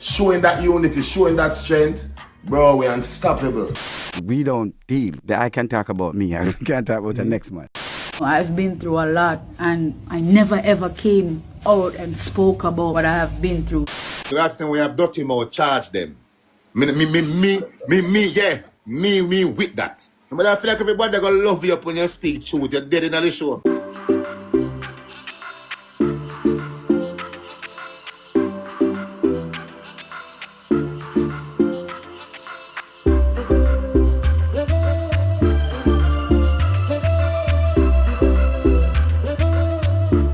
showing that unity, showing that strength, bro, we're unstoppable. We don't deal. I can talk about me. I can't talk about the next man. I've been through a lot and I never ever came out and spoke about what I have been through. The last time we have dirty mouth, charge them. Me with that. But I feel like everybody gonna love you up when you speak truth. You're dead in the show.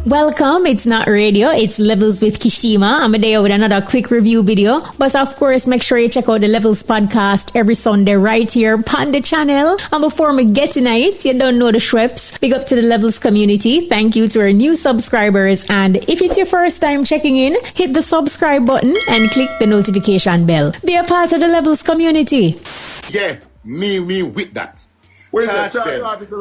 Welcome, it's not radio, it's Levels with Kshema. I'm there with another quick review video. But of course, make sure you check out the Levels podcast every Sunday right here on the channel. And before we get into it, you don't know the Shreps. Big up to the Levels community. Thank you to our new subscribers. And if it's your first time checking in, hit the subscribe button and click the notification bell. Be a part of the Levels community. Yeah, me with that. Charge the artists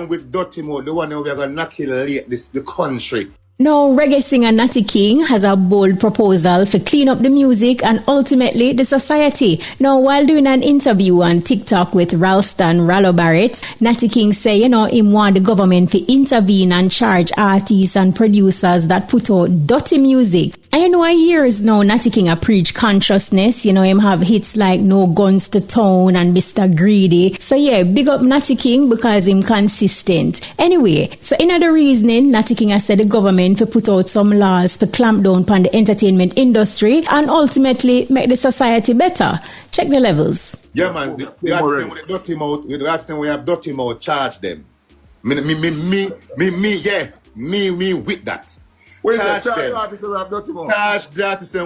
with dirty mouth, the one that we are gonna kill the country. Now, reggae singer Natty King has a bold proposal for clean up the music and ultimately the society. Now, while doing an interview on TikTok with Ralston Rallo Barrett, Natty King say, him want the government to intervene and charge artists and producers that put out dirty music. I know years now Natty King a preach consciousness, him have hits like No Guns to Town and Mr. Greedy. So yeah, big up Natty King because him consistent. Anyway, so another reasoning, Natty King has said the government to put out some laws to clamp down on the entertainment industry and ultimately make the society better. Check the levels. Yeah man, the dirty mouth, the last time we have dirty mouth, charge them. Me with that. Charge the artists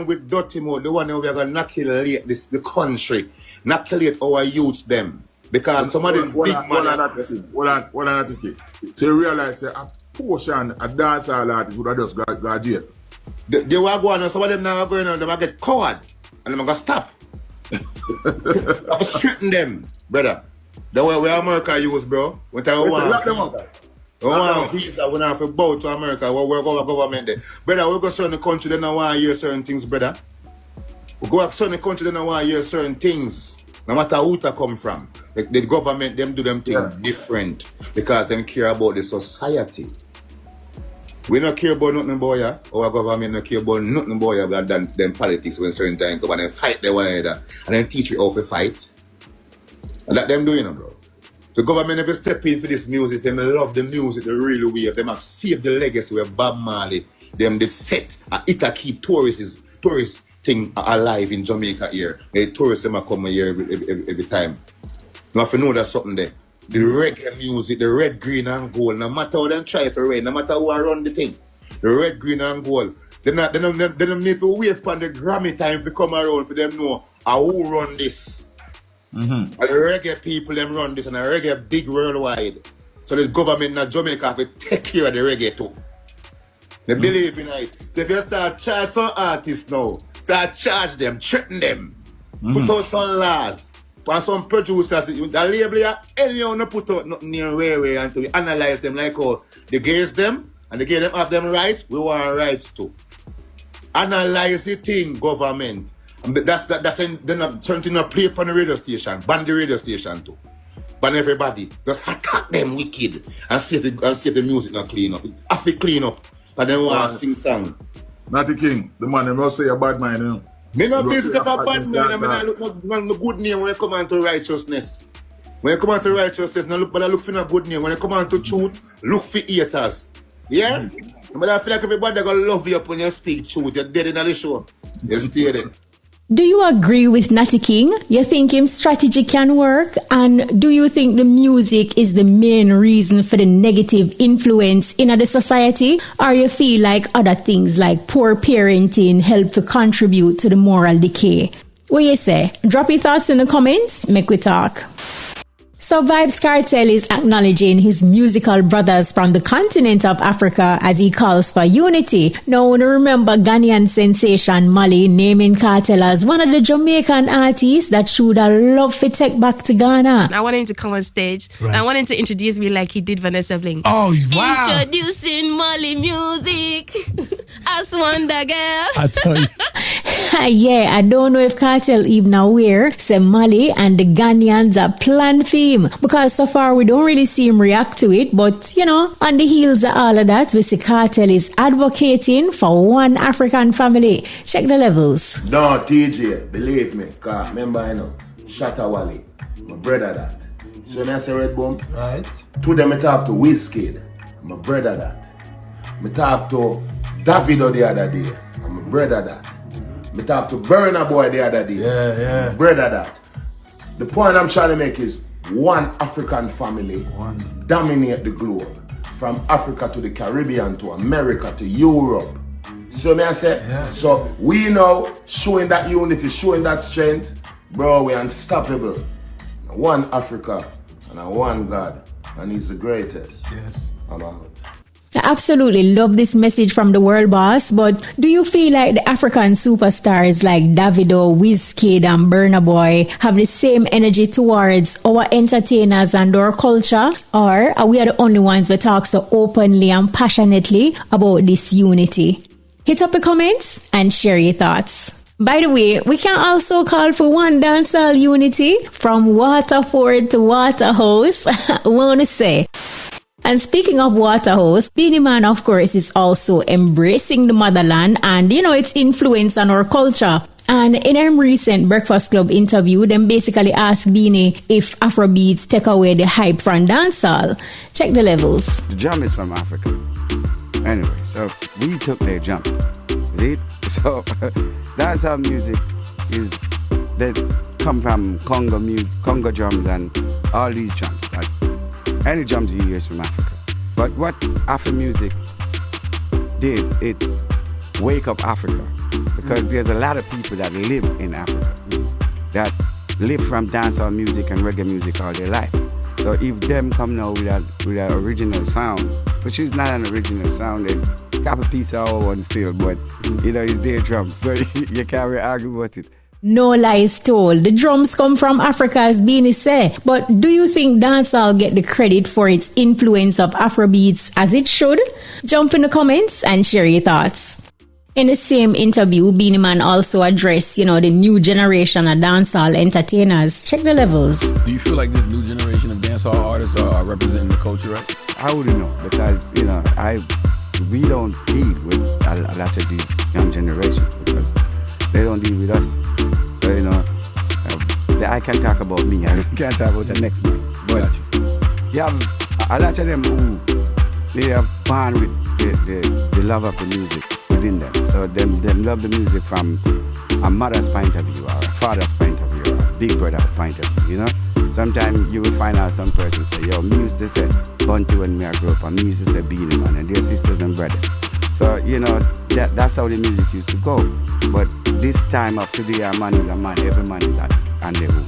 with dirty mouth, the one that we are gonna inoculate the country, inoculate our youths them. Because some of them big man. Hold on, so you realize a portion of dancehall artists would have just got jail. They were going on, some of them now are going on, they might get caught and they might stop. I'm treating them, brother. The way we America use, bro. When I lock them up. We want visa, we have to bow to America, we work our government there. Brother, we go to certain country, they don't want to hear certain things, brother. We go to certain country, they don't want to hear certain things. No matter who they come from. The government, them do them things different because them care about the society. We don't care about nothing about ya. Our government don't care about nothing about ya other than them politics when certain time come and then fight the one another and then teach you how to fight. And that them doing, bro. The government never step in for this music. Them love the music the real way. Them have saved the legacy where Bob Marley, them they set it keep tourists thing alive in Jamaica here. The tourists them come here every time. You have to know there's something there. The reggae music, the red, green and gold, no matter how them try for rain, no matter who I run the thing. The red, green and gold. They don't need to wait for the Grammy time to come around for them know who run this. And the reggae people them run this and the reggae big worldwide. So this government in Jamaica have to take care of the reggae too. They believe in it. So if you start charge some artists now, start charge them, threaten them, put out some laws. For some producers, the label anyhow no put out nothing near way until we analyze them like how they gaze them and they give them have them rights, we want rights too. Analyze the thing, government. That's they're not turning a play on the radio station, ban the radio station too. Ban everybody. Just attack them wicked and see if the music not clean up. It have to clean up. And then want to sing song. Natty King, the man them say a bad man, Me no business of a bad man, I look no good name when you come on to righteousness. When you come on to righteousness, but I look for no good name. When you come on to truth, look for haters. Yeah? But I feel like everybody gonna love you up when you speak truth. You're dead in the show. You stay there. Do you agree with Natty King? You think his strategy can work? And do you think the music is the main reason for the negative influence in the society? Or you feel like other things like poor parenting help to contribute to the moral decay? What you say? Drop your thoughts in the comments. Make we talk. So Vybz Kartel is acknowledging his musical brothers from the continent of Africa as he calls for unity. Now, remember Ghanaian sensation Mali naming Kartel as one of the Jamaican artists that she would have loved to take back to Ghana. I want him to come on stage. Right. I want him to introduce me like he did Vanessa Bling. Oh, wow. Introducing Mali music as Wonder Girl. I tell you. Yeah, I don't know if Kartel even aware, say Mali and the Ghanaians are planned for him. Because so far we don't really see him react to it. But, you know, on the heels of all of that, we see Kartel is advocating for one African family. Check the levels. No, TJ, believe me. Cause remember, you know, Shatta Wally, my brother that. So when I say Red Boom, Right. to them I talk to Wizkid, my brother that. I talk to Davido the other day, my brother that. I talk to Burna Boy the other day, Yeah. my brother that. The point I'm trying to make is one African family dominate the globe. From Africa to the Caribbean to America to Europe. So may I say, so we know showing that unity, showing that strength, bro, we're unstoppable. One Africa and one God, and He's the greatest. Yes. I'm out. I absolutely love this message from the world boss, but do you feel like the African superstars like Davido, Wizkid and Burna Boy have the same energy towards our entertainers and our culture? Or are we the only ones that talk so openly and passionately about this unity? Hit up the comments and share your thoughts. By the way, we can also call for one dancehall unity from Waterford to Waterhouse. Wanna say. And speaking of Waterhouse, Beenie Man, of course, is also embracing the motherland and, you know, its influence on our culture. And in a recent Breakfast Club interview, them basically asked Beenie if Afrobeats take away the hype from dancehall. Check the levels. The drum is from Africa. Anyway, so we took their jump. See? So dancehall music is that come from Congo music, Congo drums and all these drums. That's any drums you hear is from Africa. But what Afro music did, it wake up Africa. Because there's a lot of people that live in Africa that live from dancehall music and reggae music all their life. So if them come now with that original sound, which is not an original sound, they got a piece of our one still, but you know, it's their drums, so you can't really argue with it. No lies told. The drums come from Africa, as Beenie said. But do you think dancehall get the credit for its influence of Afrobeats as it should? Jump in the comments and share your thoughts. In the same interview, Beenie Man also addressed, the new generation of dancehall entertainers. Check the levels. Do you feel like this new generation of dancehall artists are representing the culture right? I wouldn't know, because, we don't deal with a lot of these young generations because they don't deal with us. So, I can talk about me, I can't talk about the next man. But you have a lot of them who they are born with the love of the music within them. So them love the music from a mother's point of view or a father's point of view or a big brother's point of view, Sometimes you will find out some person say, yo, me used to say Bunty when I grew up, and me used to say Beenie Man, and they're sisters and brothers. So, that's how the music used to go. But this time of today, a man is a man, every man is on their own.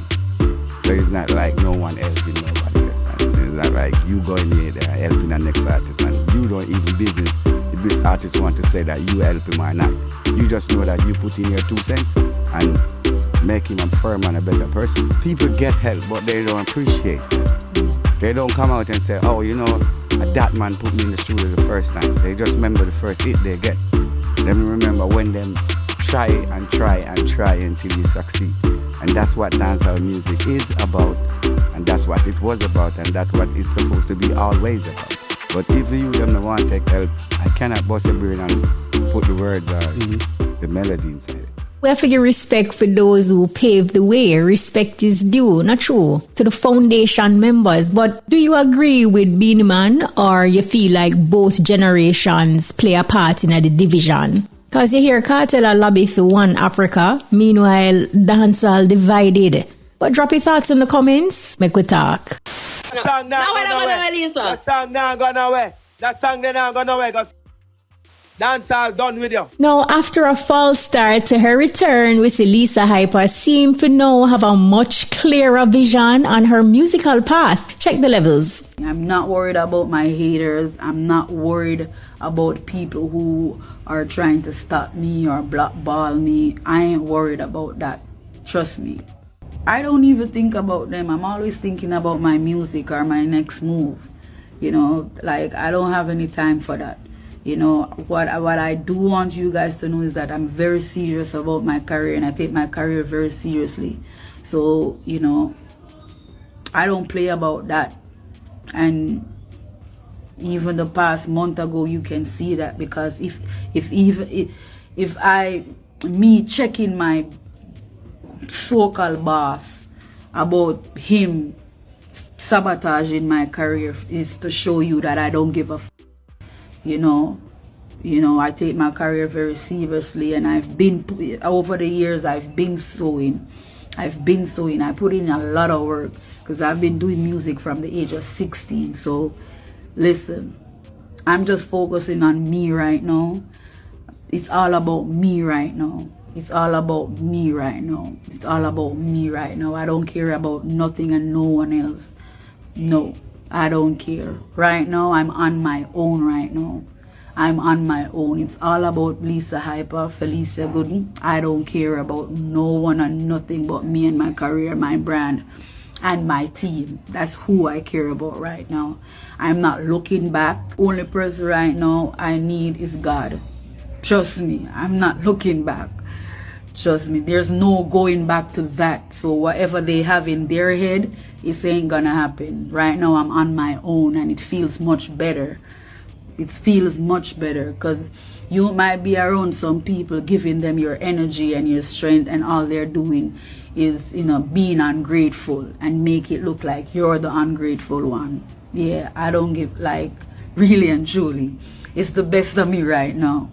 So it's not like no one helping nobody else. And it's not like you going there helping the next artist, and you don't even business if this artist want to say that you help him or not. You just know that you put in your 2 cents and make him a firm and a better person. People get help, but they don't appreciate it. They don't come out and say, oh, that man put me in the studio the first time. They just remember the first hit they get. They remember when them try and try and try until you succeed. And that's what dancehall music is about, and that's what it was about, and that's what it's supposed to be always about. But if you them don't want to take help, I cannot bust a brain and put the words or the melody inside it. We have to give respect for those who paved the way. Respect is due, not true, to the foundation members. But do you agree with Beenie Man, or you feel like both generations play a part in the division? Because you hear Kartel a lobby for one Africa, meanwhile dancehall divided. But drop your thoughts in the comments, make we talk. That song now gone away. That song now gone away. That song now gone away. Dancehall done with you. Now, after a false start to her return, we see Lisa Hyper seem to now have a much clearer vision on her musical path. Check the levels. I'm not worried about my haters. I'm not worried about people who are trying to stop me or blackball me. I ain't worried about that. Trust me. I don't even think about them. I'm always thinking about my music or my next move. I don't have any time for that. You know, what I do want you guys to know is that I'm very serious about my career, and I take my career very seriously. So, you know, I don't play about that. And even the past month ago, you can see that, because if me checking my so-called boss about him sabotaging my career is to show you that I don't give a you know, I take my career very seriously, and I've been, over the years, I've been sewing. I put in a lot of work, because I've been doing music from the age of 16. So listen, I'm just focusing on me right now. It's all about me right now. It's all about me right now. It's all about me right now. I don't care about nothing and no one else. No, I don't care. Right now, I'm on my own right now. I'm on my own. It's all about Lisa Hyper, Felicia Gooden. I don't care about no one and nothing but me and my career, my brand, and my team. That's who I care about right now. I'm not looking back. Only person right now I need is God. Trust me, I'm not looking back. Trust me, there's no going back to that. So whatever they have in their head, it ain't gonna happen. Right now I'm on my own, and it feels much better. It feels much better, because you might be around some people giving them your energy and your strength, and all they're doing is, you know, being ungrateful and make it look like you're the ungrateful one. Yeah, I don't give, like, really and truly. It's the best of me right now.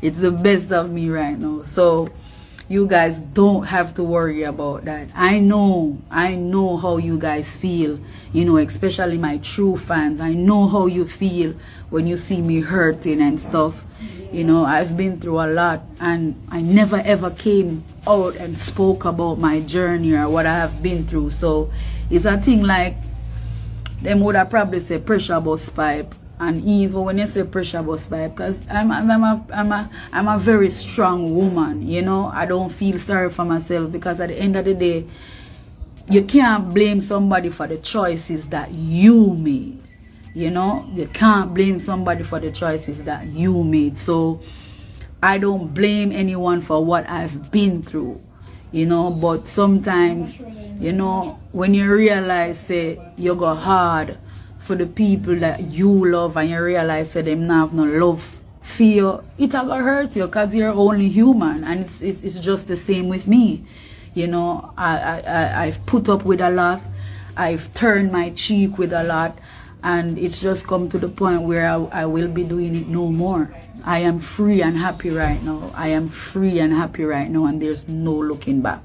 It's the best of me right now. So you guys don't have to worry about that. I know how you guys feel, you know, especially my true fans. I know how you feel when you see me hurting and stuff. You know, I've been through a lot, and I never ever came out and spoke about my journey or what I have been through. So it's a thing like, them would have probably say pressure bus pipe. And even when you say pressure bus pipe, because I'm a very strong woman, you know. I don't feel sorry for myself, because at the end of the day, you can't blame somebody for the choices that you made. You know, you can't blame somebody for the choices that you made. So I don't blame anyone for what I've been through, you know. But sometimes, you know, when you realize, say, you go hard for the people that you love, and you realize that them not have no love for you, it will hurt you, because you're only human. And it's just the same with me. You know, I've put up with a lot. I've turned my cheek with a lot. And it's just come to the point where I will be doing it no more. I am free and happy right now. I am free and happy right now, and there's no looking back.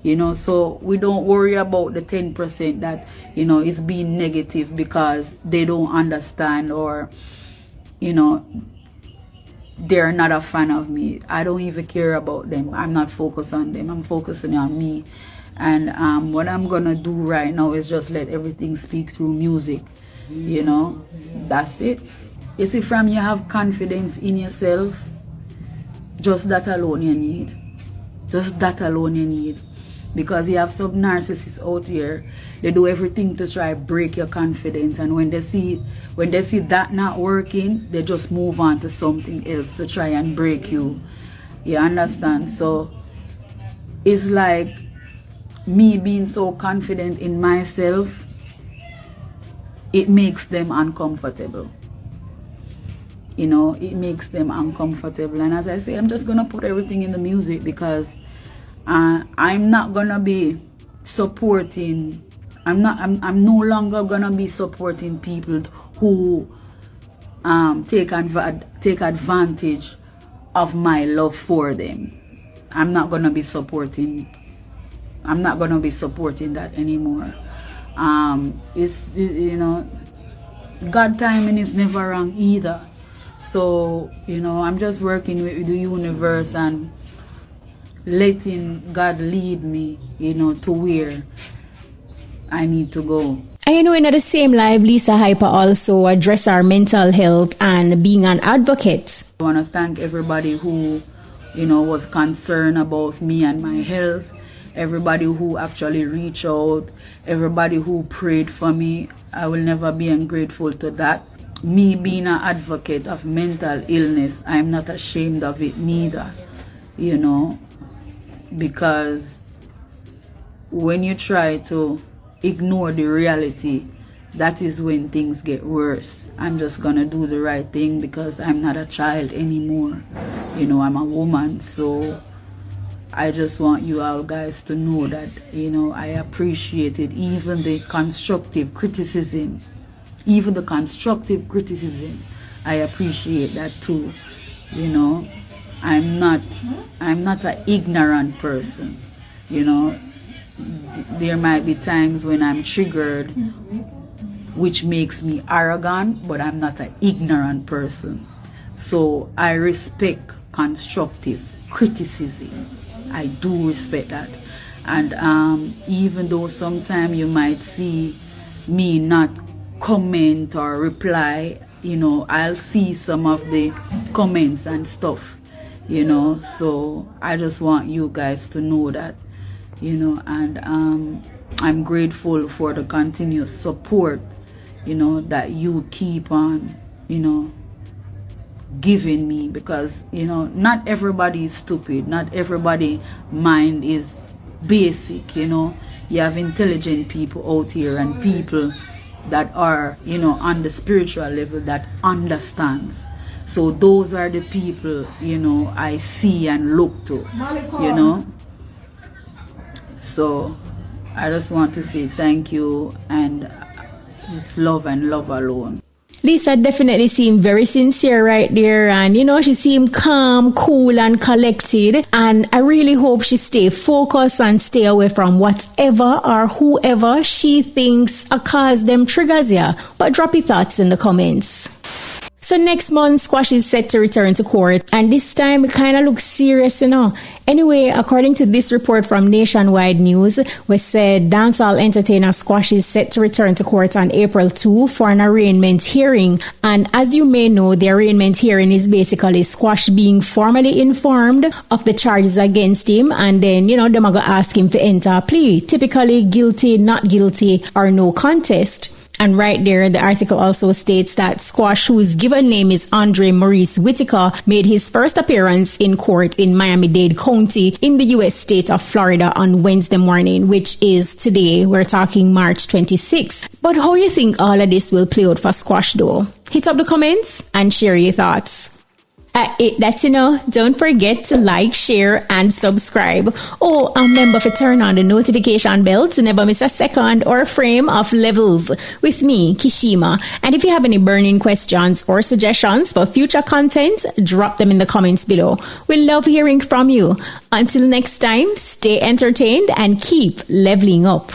You know, so we don't worry about the 10% that, you know, is being negative because they don't understand, or, you know, they're not a fan of me. I don't even care about them. I'm not focused on them. I'm focusing on me. And what I'm gonna do right now is just let everything speak through music. You know, that's it. You see, from you have confidence in yourself, just that alone you need. Just that alone you need. Because you have some narcissists out here, they do everything to try break your confidence, and when they see that not working, they just move on to something else to try and break you. You understand? So it's like me being so confident in myself, it makes them uncomfortable. You know, it makes them uncomfortable. And as I say, I'm just gonna put everything in the music, because I'm not gonna be supporting. I'm no longer gonna be supporting people who take advantage of my love for them. I'm not gonna be supporting that anymore. You know, God timing is never wrong either. So, you know, I'm just working with the universe and letting God lead me, you know, to where I need to go. And you know, in the same live, Lisa Hyper also address our mental health and being an advocate. I want to thank everybody who, you know, was concerned about me and my health. Everybody who actually reached out, everybody who prayed for me. I will never be ungrateful to that. me being an advocate of mental illness, I'm not ashamed of it neither, you know, because when you try to ignore the reality, that is when things get worse. I'm just gonna do the right thing because I'm not a child anymore. You know, I'm a woman. So I just want you all guys to know that, you know, I appreciate it. Even the constructive criticism, I appreciate that too. You know, I'm not an ignorant person. You know, there might be times when I'm triggered, which makes me arrogant, but I'm not an ignorant person. So I respect constructive criticism. I do respect that. And even though sometimes you might see me not comment or reply, you know, I'll see some of the comments and stuff, you know. So I just want you guys to know that, you know, and I'm grateful for the continuous support, you know, that you keep on, you know, giving me, because, you know, not everybody is stupid, not everybody mind is basic, you know. You have intelligent people out here and people that are, you know, on the spiritual level that understands. So those are the people, you know, I see and look to, you know. So I just want to say thank you, and it's love and love alone. Lisa definitely seemed very sincere right there, and you know, she seemed calm, cool and collected, and I really hope she stay focused and stay away from whatever or whoever she thinks cause them triggers here. But drop your thoughts in the comments. So next month, Squash is set to return to court, and this time it kind of looks serious, you know. Anyway, according to this report from Nationwide News, we said dancehall entertainer Squash is set to return to court on April 2 for an arraignment hearing. And as you may know, the arraignment hearing is basically Squash being formally informed of the charges against him, and then, you know, them are going to ask him to enter a plea, typically guilty, not guilty, or no contest. And right there, the article also states that Squash, whose given name is Andre Maurice Whitaker, made his first appearance in court in Miami-Dade County in the U.S. state of Florida on Wednesday morning, which is today. We're talking March 26th. But how you think all of this will play out for Squash though? Hit up the comments and share your thoughts. That, you know, don't forget to like, share, and subscribe. Oh, remember to turn on the notification bell to never miss a second or a frame of Levels with me, Kshema. And if you have any burning questions or suggestions for future content, drop them in the comments below. We love hearing from you. Until next time, stay entertained and keep leveling up.